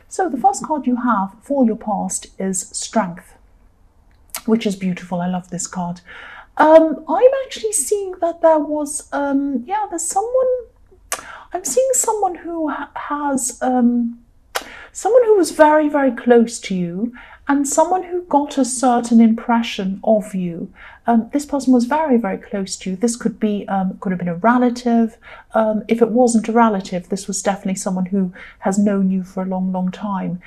So the first card you have for your past is Strength, which is beautiful. I love this card. I'm actually seeing that there was, there's someone, I'm seeing someone who has, someone who was very, very close to you, and someone who got a certain impression of you. This person was very, very close to you. This could have been a relative. If it wasn't a relative, this was definitely someone who has known you for a long, long time.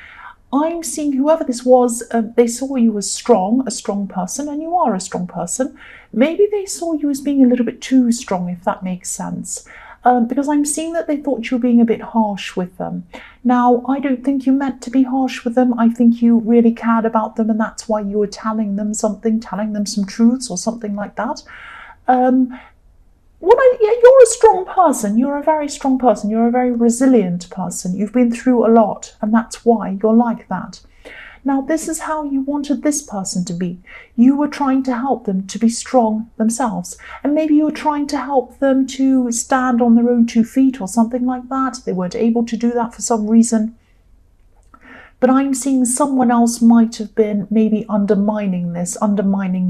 I'm seeing whoever this was, they saw you as a strong person, and you are a strong person. Maybe they saw you as being a little bit too strong, if that makes sense. Because I'm seeing that they thought you were being a bit harsh with them. Now, I don't think you meant to be harsh with them. I think you really cared about them, and that's why you were telling them something, telling them some truths or something like that. You're a strong person. You're a very strong person. You're a very resilient person. You've been through a lot, and that's why you're like that. Now, this is how you wanted this person to be. You were trying to help them to be strong themselves. And maybe you were trying to help them to stand on their own 2 feet or something like that. They weren't able to do that for some reason. But I'm seeing someone else might have been maybe undermining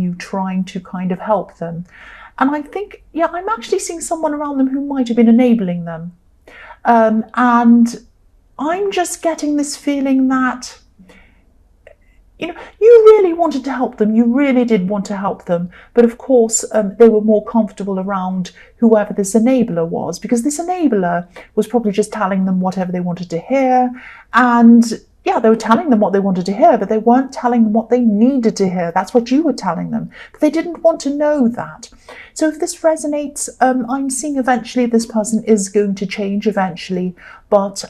you, trying to kind of help them. And I think, I'm actually seeing someone around them who might have been enabling them. And I'm just getting this feeling that, you really wanted to help them. You really did want to help them. But of course, they were more comfortable around whoever this enabler was, because this enabler was probably just telling them whatever they wanted to hear. And they were telling them what they wanted to hear, but they weren't telling them what they needed to hear. That's what you were telling them. But they didn't want to know that. So if this resonates, I'm seeing eventually this person is going to change eventually. But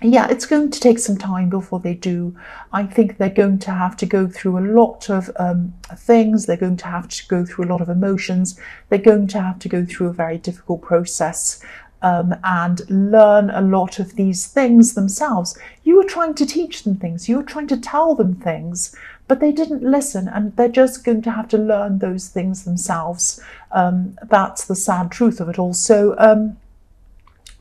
it's going to take some time before they do. I think they're going to have to go through a lot of things. They're going to have to go through a lot of emotions. They're going to have to go through a very difficult process and learn a lot of these things themselves. You were trying to teach them things. You were trying to tell them things, but they didn't listen, and they're just going to have to learn those things themselves. That's the sad truth of it all. So,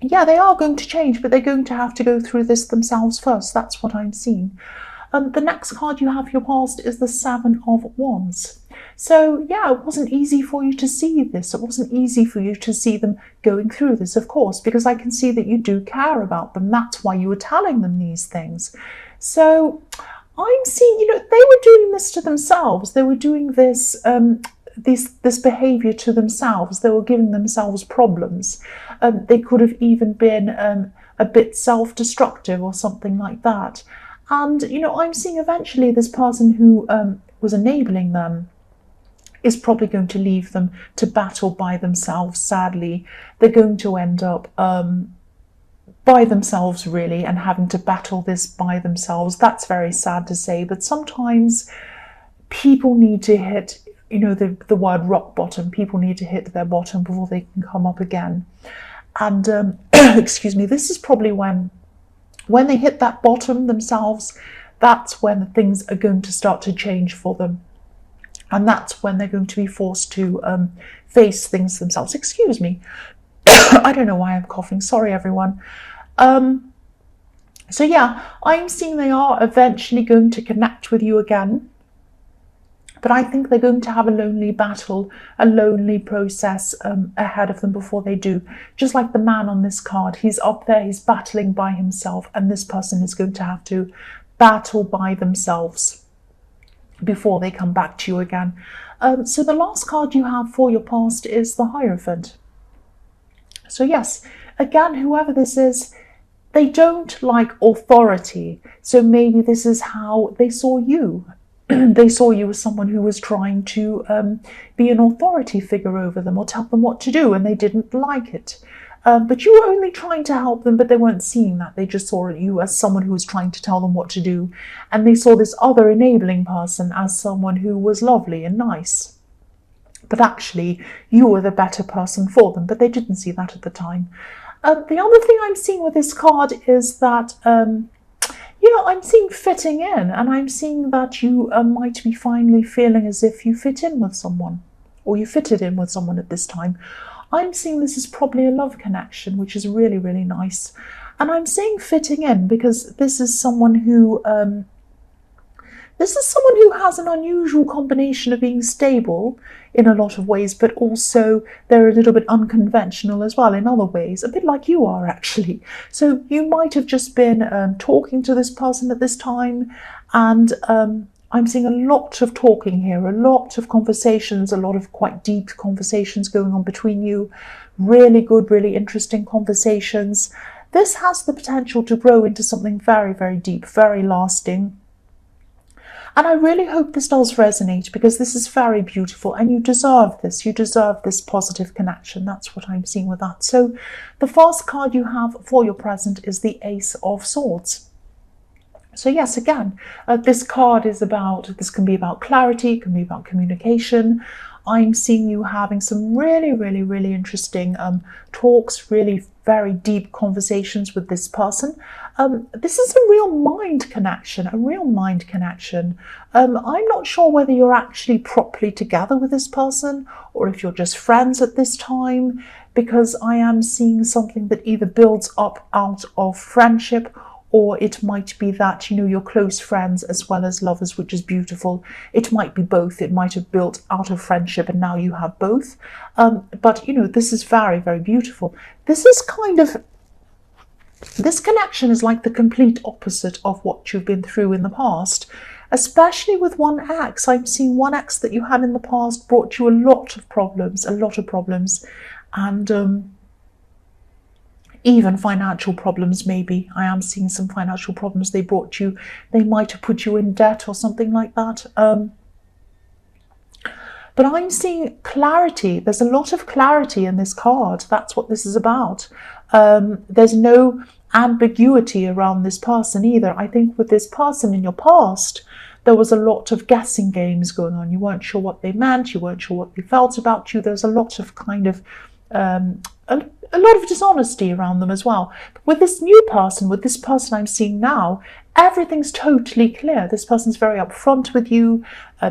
they are going to change, but they're going to have to go through this themselves first. That's what I'm seeing. The next card you have for your past is the 7 of Wands. So, it wasn't easy for you to see this. It wasn't easy for you to see them going through this, of course, because I can see that you do care about them. That's why you were telling them these things. So, I'm seeing, they were doing this to themselves. They were doing this this behavior to themselves. They were giving themselves problems. They could have even been a bit self-destructive or something like that. And, I'm seeing eventually this person who was enabling them is probably going to leave them to battle by themselves, sadly. They're going to end up by themselves, really, and having to battle this by themselves. That's very sad to say, but sometimes people need to hit, the word rock bottom. People need to hit their bottom before they can come up again. And, excuse me, this is probably when they hit that bottom themselves, that's when things are going to start to change for them. And that's when they're going to be forced to face things themselves. Excuse me. I don't know why I'm coughing. Sorry, everyone. I'm seeing they are eventually going to connect with you again. But I think they're going to have a lonely battle, a lonely process ahead of them before they do. Just like the man on this card, he's up there, he's battling by himself, and this person is going to have to battle by themselves before they come back to you again. So the last card you have for your past is the Hierophant. So yes, again, whoever this is, they don't like authority. So maybe this is how they saw you. They saw you as someone who was trying to be an authority figure over them or tell them what to do, and they didn't like it. But you were only trying to help them, but they weren't seeing that. They just saw you as someone who was trying to tell them what to do. And they saw this other enabling person as someone who was lovely and nice. But actually, you were the better person for them, but they didn't see that at the time. The other thing I'm seeing with this card is that I'm seeing fitting in, and I'm seeing that you might be finally feeling as if you fit in with someone, or you fitted in with someone at this time. I'm seeing this as probably a love connection, which is really, really nice. And I'm saying fitting in because this is someone who has an unusual combination of being stable in a lot of ways, but also they're a little bit unconventional as well in other ways, a bit like you are actually. So you might have just been talking to this person at this time, and I'm seeing a lot of talking here, a lot of conversations, a lot of quite deep conversations going on between you. Really good, really interesting conversations. This has the potential to grow into something very, very deep, very lasting. And I really hope this does resonate because this is very beautiful and you deserve this. You deserve this positive connection. That's what I'm seeing with that. So the first card you have for your present is the Ace of Swords. So yes, again, this card is this can be about clarity, it can be about communication. I'm seeing you having some really, really, really interesting talks, really very deep conversations with this person. This is a real mind connection, I'm not sure whether you're actually properly together with this person or if you're just friends at this time, because I am seeing something that either builds up out of friendship, or it might be that, you're close friends as well as lovers, which is beautiful. It might be both. It might have built out of friendship and now you have both. But, this is very, very beautiful. This connection is like the complete opposite of what you've been through in the past, especially with one ex. I'm seeing one ex that you had in the past brought you a lot of problems, and even financial problems, maybe. I am seeing some financial problems they brought you. They might have put you in debt or something like that. But I'm seeing clarity. There's a lot of clarity in this card. That's what this is about. There's no ambiguity around this person either. I think with this person in your past, there was a lot of guessing games going on. You weren't sure what they meant. You weren't sure what they felt about you. There's a lot of kind of a lot of dishonesty around them as well. But with this new person, with this person I'm seeing now, everything's totally clear. This person's very upfront with you.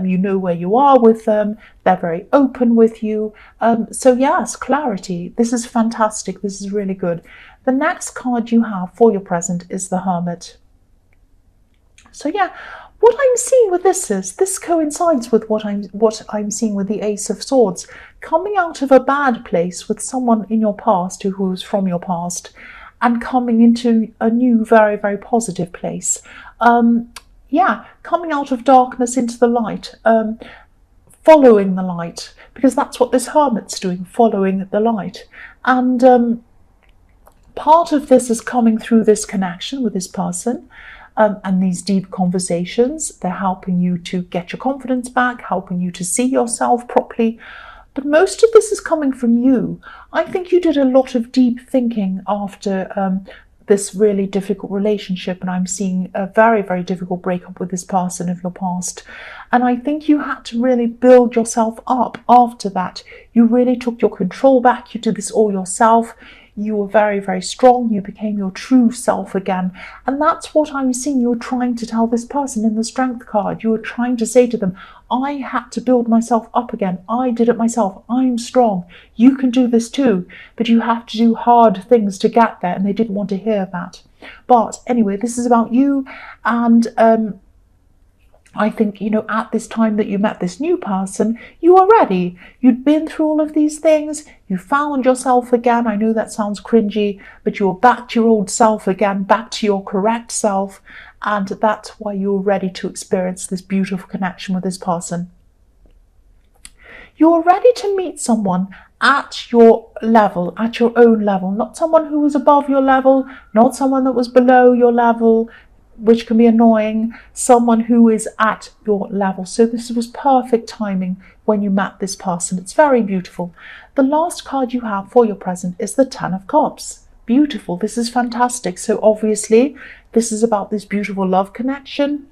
You know where you are with them. They're very open with you. So yes, clarity. This is fantastic. This is really good. The next card you have for your present is the Hermit. So yeah, what I'm seeing with this coincides with what I'm seeing with the Ace of Swords. Coming out of a bad place with someone in your past who was from your past, and coming into a new, very, very positive place. Coming out of darkness into the light, following the light, because that's what this Hermit's doing, following the light. And part of this is coming through this connection with this person. And these deep conversations, they're helping you to get your confidence back, helping you to see yourself properly. But most of this is coming from you. I think you did a lot of deep thinking after this really difficult relationship, and I'm seeing a very, very difficult breakup with this person of your past. And I think you had to really build yourself up after that. You really took your control back. You did this all yourself. You were very, very strong. You became your true self again. And that's what I'm seeing you're trying to tell this person in the Strength card. You were trying to say to them, I had to build myself up again. I did it myself. I'm strong. You can do this too. But you have to do hard things to get there. And they didn't want to hear that. But anyway, this is about you. And I think, at this time that you met this new person, you were ready. You'd been through all of these things. You found yourself again. I know that sounds cringy, but you were back to your old self again, back to your correct self. And that's why you're ready to experience this beautiful connection with this person. You're ready to meet someone at your level, at your own level, not someone who was above your level, not someone that was below your level, which can be annoying, someone who is at your level. So this was perfect timing when you met this person. It's very beautiful. The last card you have for your present is the Ten of Cups. Beautiful. This is fantastic. So obviously this is about this beautiful love connection.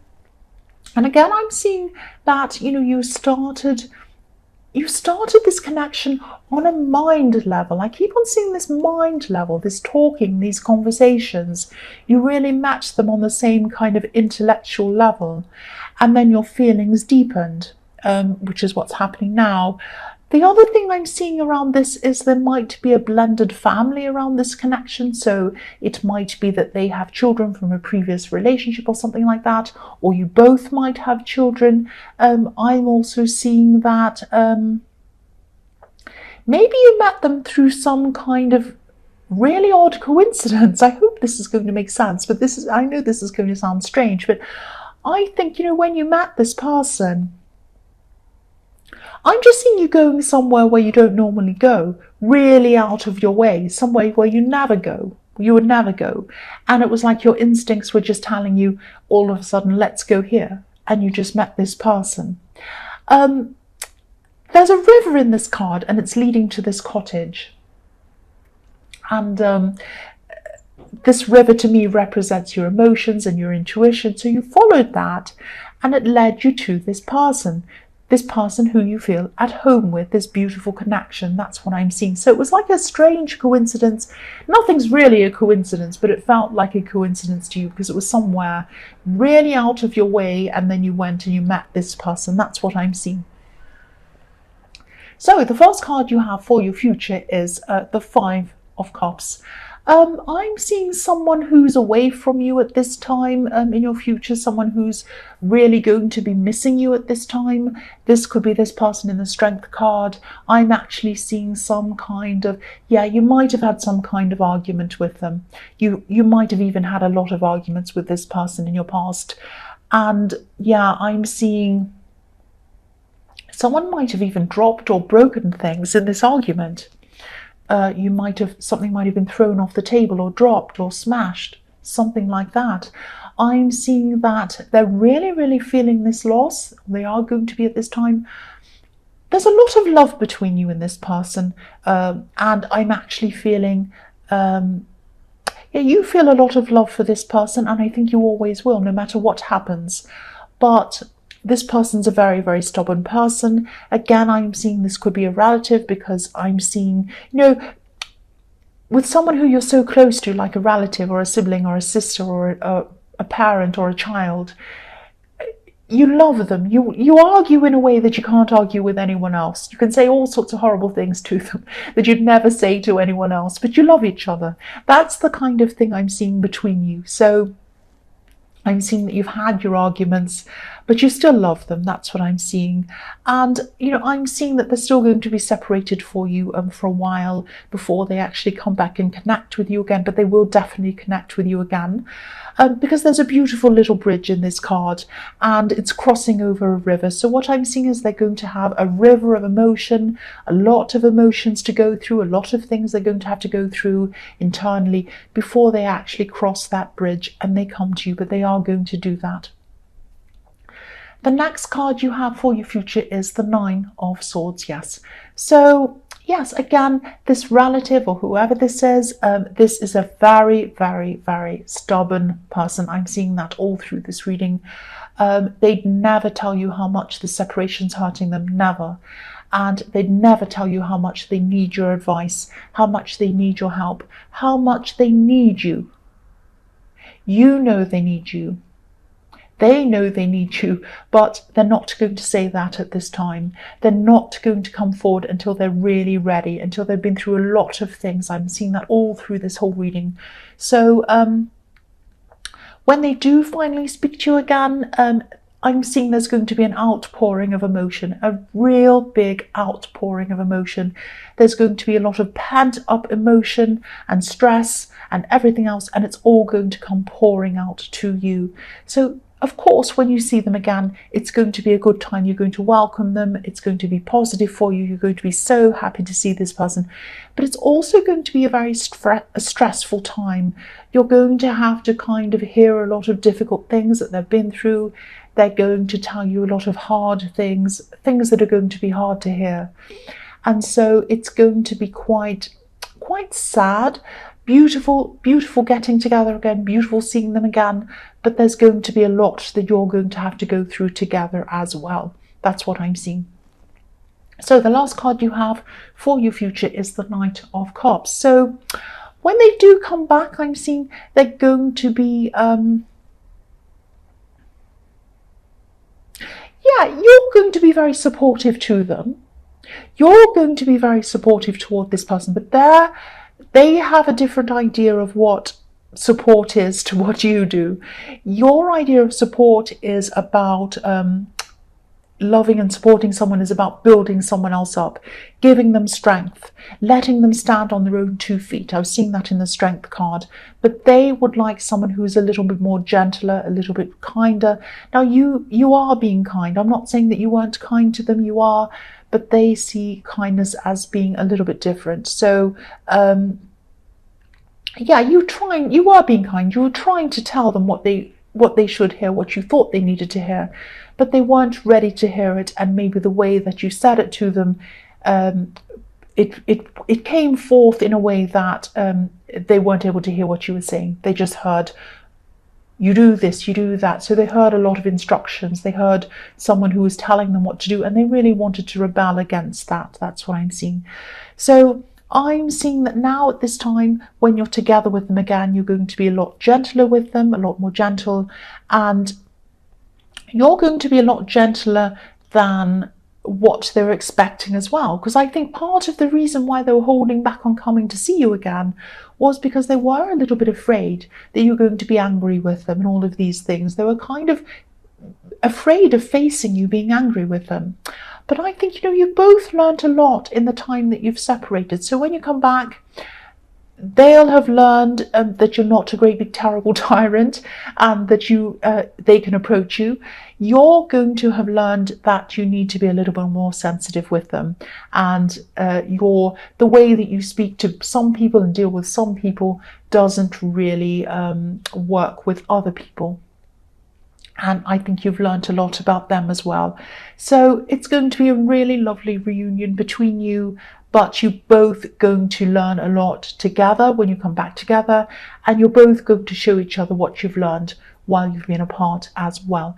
And again, I'm seeing that, you started this connection on a mind level. I keep on seeing this mind level, this talking, these conversations. You really match them on the same kind of intellectual level. And then your feelings deepened, which is what's happening now. The other thing I'm seeing around this is there might be a blended family around this connection. So it might be that they have children from a previous relationship or something like that, or you both might have children. I'm also seeing that maybe you met them through some kind of really odd coincidence. I hope this is going to make sense, but I know this is going to sound strange, but I think, when you met this person, I'm just seeing you going somewhere where you don't normally go, really out of your way, somewhere where you never go. You would never go. And it was like your instincts were just telling you all of a sudden, let's go here. And you just met this person. There's a river in this card and it's leading to this cottage. And this river to me represents your emotions and your intuition. So you followed that and it led you to this person who you feel at home with, this beautiful connection. That's what I'm seeing. So it was like a strange coincidence. Nothing's really a coincidence, but it felt like a coincidence to you because it was somewhere really out of your way and then you went and you met this person. That's what I'm seeing. So the first card you have for your future is the Five of Cups. I'm seeing someone who's away from you at this time in your future, someone who's really going to be missing you at this time. This could be this person in the Strength card. I'm actually seeing some kind of, you might have had some kind of argument with them. You might have even had a lot of arguments with this person in your past. And I'm seeing someone might have even dropped or broken things in this argument. Something might have been thrown off the table or dropped or smashed, something like that. I'm seeing that they're really, really feeling this loss. They are going to be at this time. There's a lot of love between you and this person. And I'm actually feeling, you feel a lot of love for this person. And I think you always will, no matter what happens. But this person's a very, very stubborn person. Again, I'm seeing this could be a relative because I'm seeing, with someone who you're so close to, like a relative or a sibling or a sister or a parent or a child, you love them. You argue in a way that you can't argue with anyone else. You can say all sorts of horrible things to them that you'd never say to anyone else, but you love each other. That's the kind of thing I'm seeing between you. So I'm seeing that you've had your arguments, but you still love them. That's what I'm seeing. And, I'm seeing that they're still going to be separated for you for a while before they actually come back and connect with you again, but they will definitely connect with you again. Because there's a beautiful little bridge in this card and it's crossing over a river. So what I'm seeing is they're going to have a river of emotion, a lot of emotions to go through, a lot of things they're going to have to go through internally before they actually cross that bridge and they come to you, but they are going to do that. The next card you have for your future is the Nine of Swords, yes. So yes, again, this relative or whoever this is a very, very, very stubborn person. I'm seeing that all through this reading. They'd never tell you how much the separation's hurting them, never. And they'd never tell you how much they need your advice, how much they need your help, how much they need you. You know they need you. They know they need you, but they're not going to say that at this time. They're not going to come forward until they're really ready, until they've been through a lot of things. I'm seeing that all through this whole reading. So when they do finally speak to you again, I'm seeing there's going to be an outpouring of emotion, a real big outpouring of emotion. There's going to be a lot of pent up emotion and stress and everything else, and it's all going to come pouring out to you. So of course, when you see them again, it's going to be a good time. You're going to welcome them. It's going to be positive for you. You're going to be so happy to see this person. But it's also going to be a very stressful time. You're going to have to kind of hear a lot of difficult things that they've been through. They're going to tell you a lot of hard things that are going to be hard to hear. And so it's going to be quite sad. Beautiful getting together again, beautiful seeing them again, but there's going to be a lot that you're going to have to go through together as well. That's what I'm seeing. So the last card you have for your future is the Knight of Cups. So when they do come back, I'm seeing they're going to be you're going to be very supportive to them. You're going to be very supportive toward this person, but they have a different idea of what support is to what you do. Your idea of support is about loving and supporting someone, is about building someone else up, giving them strength, letting them stand on their own 2 feet. I was seeing that in the strength card. But they would like someone who's a little bit more gentler, a little bit kinder. Now, you are being kind. I'm not saying that you weren't kind to them. You are, but they see kindness as being a little bit different. So, yeah, you are being kind. You were trying to tell them what they should hear, what you thought they needed to hear, but they weren't ready to hear it. And maybe the way that you said it to them, it came forth in a way that they weren't able to hear what you were saying. They just heard, you do this, you do that. So they heard a lot of instructions. They heard someone who was telling them what to do, and they really wanted to rebel against that. That's what I'm seeing. So I'm seeing that now at this time, when you're together with them again, you're going to be a lot gentler with them, a lot more gentle, and you're going to be a lot gentler than what they're expecting as well. Because I think part of the reason why they were holding back on coming to see you again was because they were a little bit afraid that you're going to be angry with them and all of these things. They were kind of afraid of facing you being angry with them. But I think, you've both learned a lot in the time that you've separated. So when you come back, they'll have learned that you're not a great big terrible tyrant, and that they can approach you. You're going to have learned that you need to be a little bit more sensitive with them, and the way that you speak to some people and deal with some people doesn't really work with other people. And I think you've learned a lot about them as well. So it's going to be a really lovely reunion between you, but you're both going to learn a lot together when you come back together, and you're both going to show each other what you've learned while you've been apart as well.